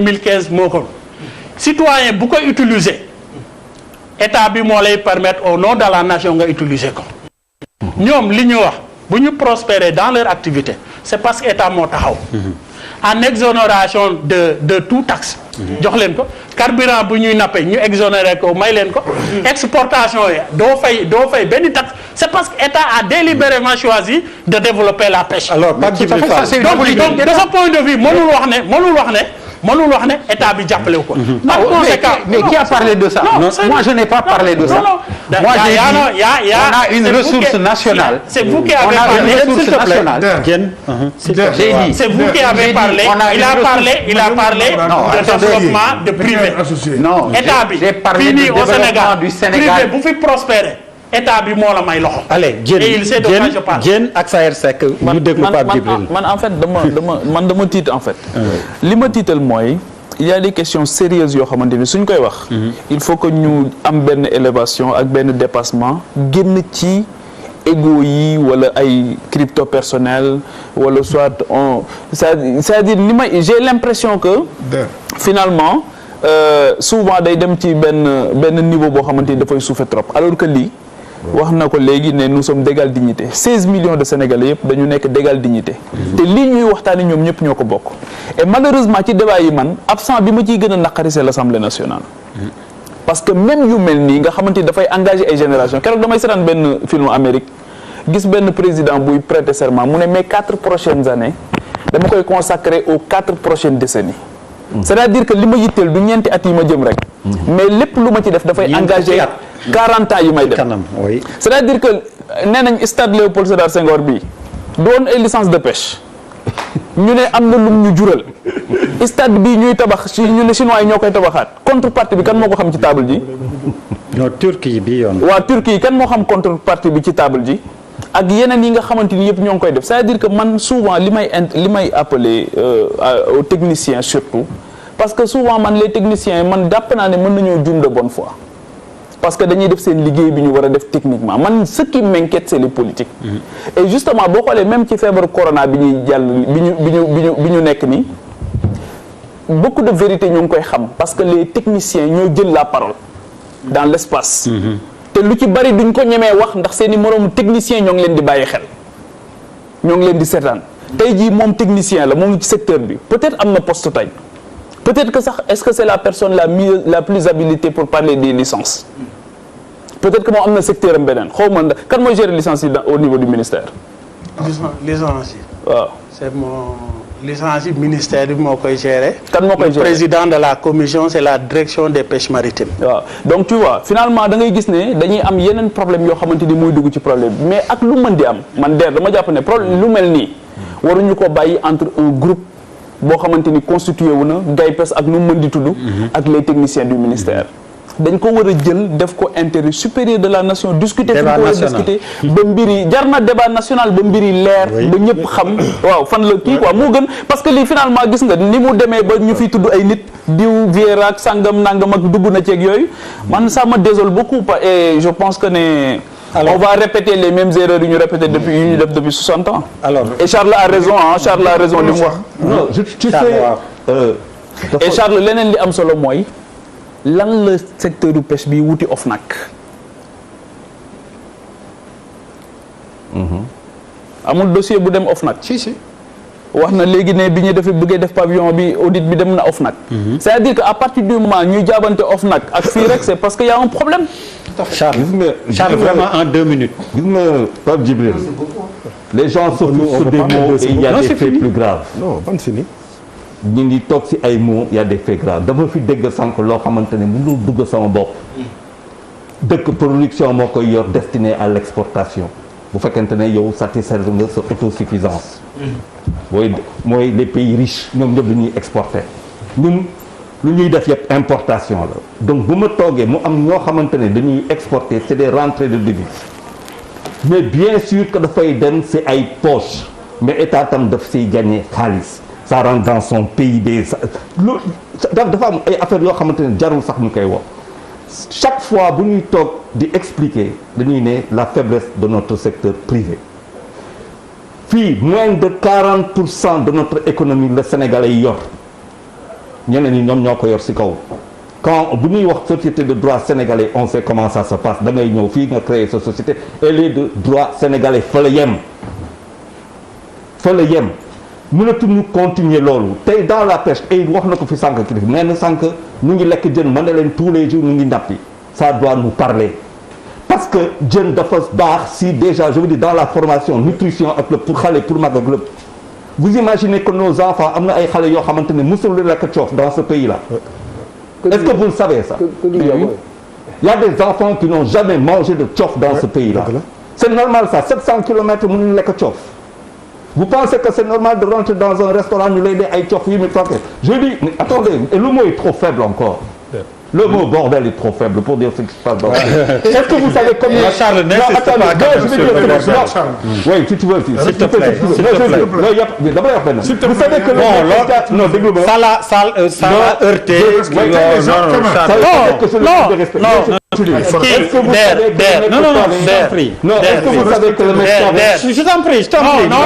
2015 moo ko citoyen bu koy utiliser état bi moo lay permettre au nom de la nation nga utiliser ko ñoom li ñu wax bu ñu prospérer dans leur activité c'est parce que état moo taxaw en exonération de tout taxe jox leen ko carburant bu ñuy nappe ñu exonéré ko may leen ko exportation yi doo fay benn taxe c'est parce que état a délibérément choisi de développer la pêche. Alors donc de ce point de vue mënul wax ne état bi jàppale ko. par conséquent mais qui a parlé de ça? Moi je n'ai pas parlé de ça. Moi j'ai dit on a une ressource nationale. C'est vous qui avez parlé. J'ai dit c'est vous qui avez parlé. Il a parlé de développement de privé. Non, état bi j'ai parlé de développement du Sénégal. privé bu fi prospérer état bi moo la may loxo. allez Diène ak Saër Seck ñu déglu Pape Djibril. man en fait dama tiit en fait. li ma tiital mooy il y a des questions sérieuses yoo xamante ni suñ koy wax. il faut que ñu am benn élévation ak benn dépassement génn ci égo yi wala ay crypto personnel wala soit c'est-à-dire j'ai l'impression que finalement souvent day dem ci benn niveau boo xamante ni dafay suufe trop alors que lii. wax na ko léegi ne nous sommes d'égale dignité 16 millions de Sénégalais yëpp dañu nekk d'égale dignité te lii ñuy waxtaani ñoom ñëpp ñoo ko bokk et malheureusement ci débat yi man absent bi ma ciy gën a naqari c'est l'Assemblée nationale parce que même yu mel nii nga xamante ni dafay engager ay génération keroog damay seetaan benn film Amérique gis benn président buy prêter serment mu ne mes 4 prochaines années dama koy consacrer aux 4 prochaines décennies c'est-à-dire que li ma yitteel du ñeenti at yi ma jëm rek mais lépp lu ma ci def dafay engager 40 ans yi may def c'est-à-dire que nee nañ stade Léopold Sédar Senghor bii doon ay licence de pêche ñu ne am na lum ñu jural stade bii ñuy tabax ci ñu ne chinois yi ñoo koy tabaxaat contrepartie bi kan moo ko xam ci table ji non Turquie bi yoon waa Turquie kan moo xam contrepartie bi ci table ji ak yeneen yi nga xamante ni yëpp ñoo ngi koy def c'est-à-dire que man souvent li may appeler aux techniciens surtout parce que souvent man les techniciens man jàpp naa ne mën nañoo juum de bonne foi parce que dañuy def seen liggéey bi ñu war a def techniquement man ce qui m'inquiète c'est les politiques et justement boo xoolee même ci feebaru corona bi ñuy jàll bi ñu nekk nii beaucoup de vérité ñoo ngi koy xam parce que les techniciens ñoo jël la parole dans l'espace te lu ci bari duñ ko ñemee wax ndax seeni moroomu technicien ñoo ngi leen di bàyyi xel ñoo ngi leen di seetaan tey jii moom technicien la moo ngi ci secteur bi peut-être am na poste tey peut-être que sax est-ce que c'est la personne la plus habilitée pour parler des licences peut-être que moom am na secteur am beneen xaw ma kan mooy gérer licence yi au niveau du ministère. licence yi. waaw c'est mon licence yi ministère bi moo koy gérer. kan moo koy gérer le président de la commission c'est la direction des pêches maritimes. waaw donc tu vois finalement da ngay gis ne dañuy am yeneen problème yoo xamante ni muy dugg ci problème mais ak lu mën di am man dama jàpp ne problème lu mel nii waruñu ko bàyyi entre un groupe. boo xamante ni constitué wu na GAIPES ak nu mu mën di tudd ak les techniciens du ministère dañ ko war a jël def ko intérêt supérieur de la nation discuter fi ko war a discuter ba mbir yi jar na débat national ba mbir yi leer ba ñëpp xam waaw fan la kii quoi moo gën parce que lii finalement gis nga ni mu demee ba ñu fi tudd ay nit diw Viera ak sangam nangam ak dugg na ceeg yooyu man ça me désole beaucoup et je pense que ne on va répéter les mêmes erreurs yu ñu répété depuis 60 ans. Alors, et Charles a raison Charles a raison li mu wax. non tu sais. et Charles leneen li am solo mooy lan la secteur du pêche bi wuti OFNAC. amul dossier bu dem OFNAC. si. wax na léegi ne bi ñu bëggee def pavillon bi audit bi dem na OFNAC. c'est-à-dire que à partir du moment ñuy jaabante OFNAC ak fii rek c'est parce que y a un problème. Charles vraiment en 2 minutes. gis nga Pape Djibril les gens surtout sur des mots et il y a des faits plus graves. non ban fini. ñu ngi toog ci ay mots il y a des faits graves dama fi dégg sànq loo xamante ne mënul dugg sama bopp. dëkk production moo koy yor destiné à l'exportation bu fekkente ne yow satisfaire nga sa autosuffisance. mooy les pays riches ñoom ñëpp dañuy exporter ñun. lu ñuy def yëpp importation la donc bu ma toogee mu am ñoo xamante ne dañuy exporter c'est des rentrées de devises mais bien sûr que dafay dem ci ay poches mais état tam daf siy gagner xaalis ça rentre dans son PIB dafa am ay affaires yoo xamante ne jarul sax ñu koy wax chaque fois bu ñuy toog di expliquer dañuy ne la faiblesse de notre secteur privé fii moins de 40% de notre économie le Sénégalais yor ñeneen ñi ñoom ñoo ko yor ci kaw. Quand bu ñuy wax société de droit sénégalais on sait comment ça se passe da ngay ñëw fii nga créer sa société et les de droit sénégalais fa la yem mënatuñu continuer loolu tey dans la pêche et wax na ko fi sànq kii nee na sànq ñu ngi lekk jën mën na leen tous les jours ñu ngi nappi ça doit nous parler parce que jën dafa baax si déjà je veux dire dans la formation nutrition ak lépp pour xale pour mag ak lépp vous imaginez que nos enfants am na ay xale yoo xamante ne mosul lekk coof dans ce pays là est-ce que vous le savez ça il y a des enfants qui n'ont jamais mangé de coof dans ce pays là c'est normal ça 700 kilomètres mënuñu lekk coof. Vous pensez que c'est normal de rentrer dans un restaurant ñu lay dee ay cof yi mu toogee je dis mais attendez et le mot est trop faible encore le mot bordel est trop faible pour dire ce qui se passe dans est-ce que vous savez combien Charles n'insiste pas oui si tu veux s'il te plaît vous savez que non déglu ma ça l'a heurté non est-ce que vous savez que le mec je t'en prie non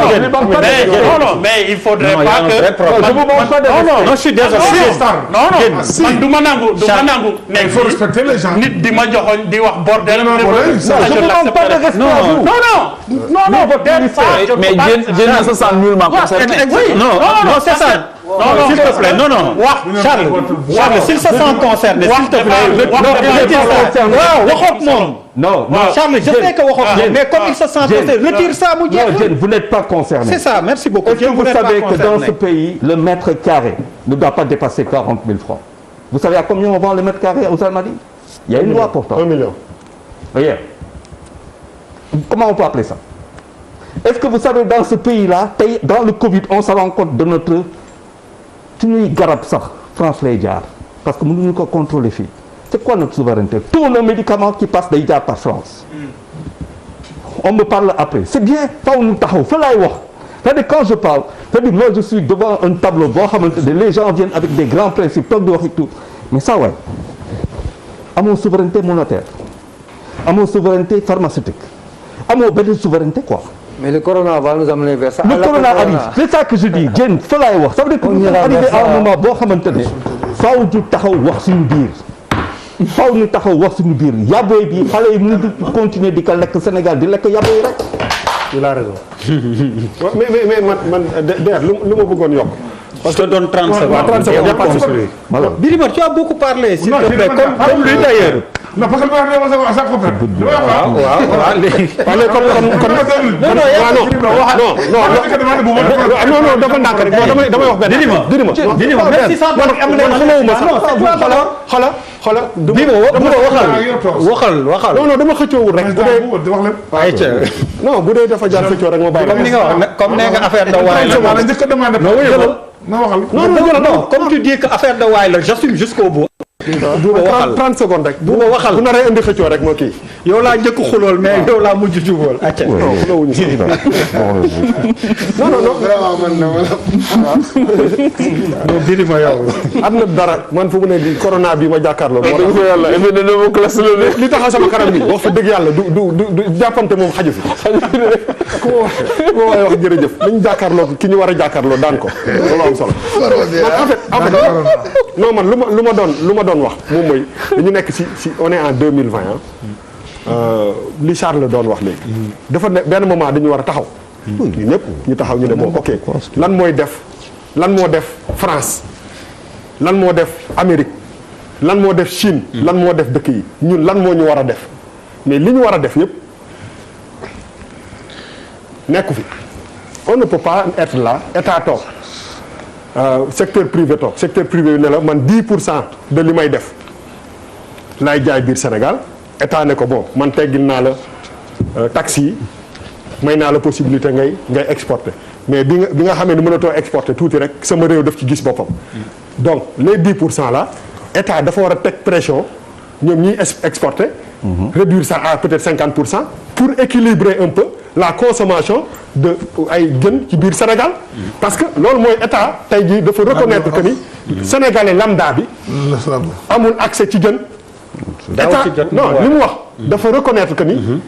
mais il faudrait pas que je vous montre pas de non je suis désolé man du ma nangu mais il faut respecter les gens nit di ma joxoñ di wax bordel non mais Diène ne se sent nullement concerné. non c'est ça s'il te plaît non Charles s'il se sent concerné s'il te plaît waxoon moom non Charles je sais que waxoon mais comme il se sent concerné retire ça mu jeex vous n'êtes pas concerné c'est ça merci beaucoup est-ce que vous savez que dans ce pays le mètre carré ne doit pas dépasser 40 000 francs vous savez à combien on vend le mètre carré aux Almadies il y a une loi pourtant 1 million voyez comment on peut appeler ça est-ce que vous savez dans ce pays-là tey dans le Covid on se rend compte de notre suñuy garab sax France lay jaar parce que mënuñu ko contrôler fii c'est quoi notre souveraineté tous nos médicaments qui passent day jaar par France on me parle après c'est bien faw ñu taxaw fa laay wax c'est-à-dire quand je parle c'est-à-dire moi je suis devant un tableau boo xamante ne les gens viennent avec des grands principes toog di wax et tout mais ça waay amoo souveraineté monétaire amoo souveraineté pharmaceutique amoo benn souveraineté quoi. mais le corona va nous amener vers ça. le corona arrive c'est ça que je dis Diène fa laay wax ça veut dire que nous sommes arrivés à un moment boo xamante ne faaw ñu taxaw wax suñu biir faaw ñu taxaw wax suñu biir yaboy bi xale yi mënuñu continuer di ko lekk Sénégal di lekk yaboy rek. il a raison mais man d'ailleurs lu ma bëggoon yokk. parce que je te donne 30 secondes. 30 secondes, il y a pas de souci. Voilà. Birima, tu as beaucoup parlé, s'il te plaît, comme lui d'ailleurs. Non, parce que le gouvernement a sa copain. Non, dafa ndànk rek damay wax benn. Birima, merci ça am na xoolal waxal non dama xëccoowul rek bu dee dafa jaar xëccoo rek ma bàyyi comme ni nga wax comme nee nga affaire de waay la non comme tu dis que affaire de waay la j'assume jusqu'au bout Bouba waxal 30 secondes rek. Bouba waxal bu naree indi xëccoo rek moo kii. yow laa njëkk xulool mais yow laa mujj jubóol. acca non vraiment man non Birima yow. am na dara man fu mu ne di corona bi ma jàkkaarloo. moo tax yàlla effet de démocratie la li taxaw sama kanam bi wax fa dëgg yàlla du jàppante moom xaju fi. ku ma waay wax jërëjëf nañu jàkkaarloo ki ñu war a jàkkaarloo daan ko loolu am solo. en fait non man lu ma doon wax moom mooy dañu nekk si on est en 2020 li Charles doon wax léegi. dafa ne benn moment dañu war a taxaw. ñu ñëpp ñu taxaw ñu ne bon ok lan moo def France lan moo def Amérique lan moo def Chine. lan moo def dëkk yi ñun lan moo ñu war a def mais li ñu war a def yëpp nekku fi on ne peut pas être là état toog. secteur privé toog secteur privé bi ne la man 10% de li may def laay jaay biir Sénégal état ne ko bon man teggil naa la taxes yi may naa la possibilité ngay exporter mais bi nga xamee ni mënatoo exporter tuuti rek sama réew daf ci gis boppam. donc les 10% là état dafa war a teg pression ñoom ñiy exporter. réduire ça à peut-être 50% pour équilibrer un peu la consommation de ay jën ci biir Sénégal. parce que loolu mooy état tey jii dafa reconnaître que ni sénégalais lambda bi. amul accès ci jën. état non li mu wax. dafa reconnaître que ni.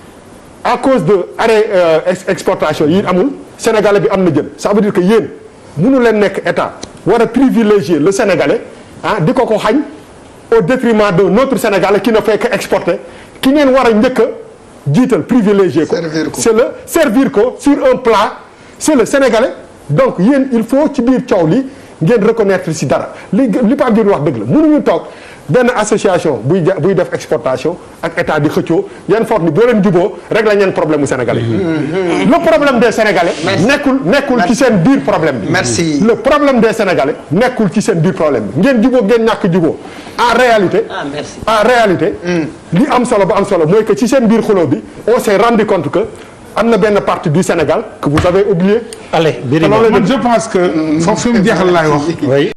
à cause de arrêt exportation yi amul sénégalais bi am na jën ça veut dire que yéen mënu leen nekk état war a privilégier le sénégalais di ko xañ au détriment d'un autre Sénégalais qui ne fait que exporter ki ngeen war a njëkk a jiital privilégié ko c'est le servir ko sur un plat c'est le Sénégalais donc yéen il faut ci biir coow li ngeen reconnaître si dara li Pape Djibril wax dëgg la mënuñu toog benn association buy def exportation ak état di xëccoo yan foog ni boo leen juboo rek la ñeen problème mu Sénégalais le problème des Sénégalais nekkul ci seen biir problème bi le problème des Sénégalais nekkul ci seen biir problème bi ngeen juboo ngeen ñàkk juboo en réalité li am solo ba am solo mooy que ci seen biir xuloo bi on s'est rendu compte que am na benn partie du Sénégal que vous avez oublié allez man je pense que foofu fi mu jeexal laay wax